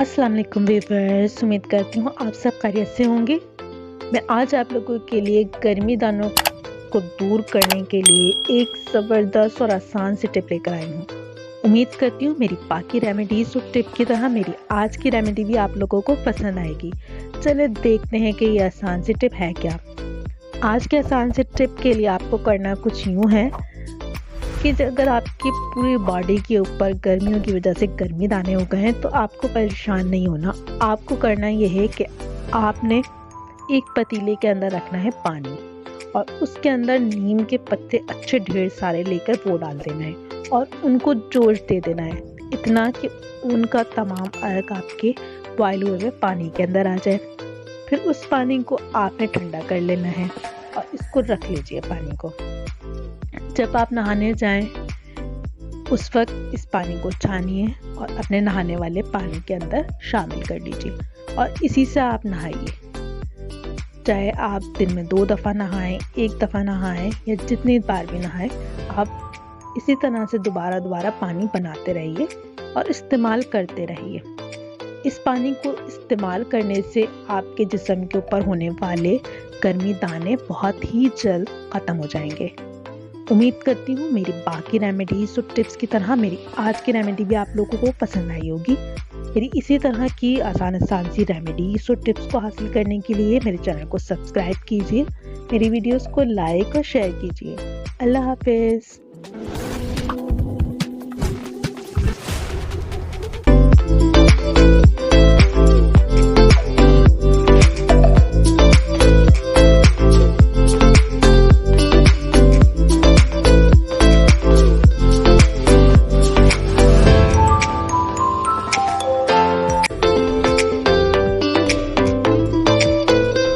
अस्सलाम वालेकुम व्यूअर्स, उम्मीद करती हूँ आप सब खैरियत से होंगे। मैं आज आप लोगों के लिए गर्मी दानों को दूर करने के लिए एक ज़बरदस्त और आसान सी टिप लेकर आई हूँ। उम्मीद करती हूँ मेरी बाकी रेमेडीज़ और टिप की तरह मेरी आज की रेमेडी भी आप लोगों को पसंद आएगी। चलिए देखते हैं कि ये आसान सी टिप है क्या। आज के आसान से टिप के लिए आपको करना कुछ यूँ है कि अगर आपकी पूरी बॉडी के ऊपर गर्मियों की वजह से गर्मी दाने हो गए हैं तो आपको परेशान नहीं होना। आपको करना ये है कि आपने एक पतीले के अंदर रखना है पानी और उसके अंदर नीम के पत्ते अच्छे ढेर सारे लेकर वो डाल देना है और उनको जोश दे देना है इतना कि उनका तमाम अर्क आपके बॉयल हुए हुए पानी के अंदर आ जाए। फिर उस पानी को आपने ठंडा कर लेना है और इसको रख लीजिए पानी को। जब आप नहाने जाएं उस वक्त इस पानी को छानिए और अपने नहाने वाले पानी के अंदर शामिल कर लीजिए और इसी से आप नहाइए। चाहे आप दिन में 2 दफ़ा नहाएं, 1 दफ़ा नहाएं या जितनी बार भी नहाएं, आप इसी तरह से दोबारा पानी बनाते रहिए और इस्तेमाल करते रहिए। इस पानी को इस्तेमाल करने से आपके जिस्म के ऊपर होने वाले गर्मी दाने बहुत ही जल्द ख़त्म हो जाएंगे। उम्मीद करती हूँ मेरी बाकी रेमेडीज़ और टिप्स की तरह मेरी आज की रेमेडी भी आप लोगों को पसंद आई होगी। मेरी इसी तरह की आसान सी रेमेडीज़ और टिप्स को हासिल करने के लिए मेरे चैनल को सब्सक्राइब कीजिए, मेरी वीडियोस को लाइक और शेयर कीजिए। अल्लाह हाफ़िज़।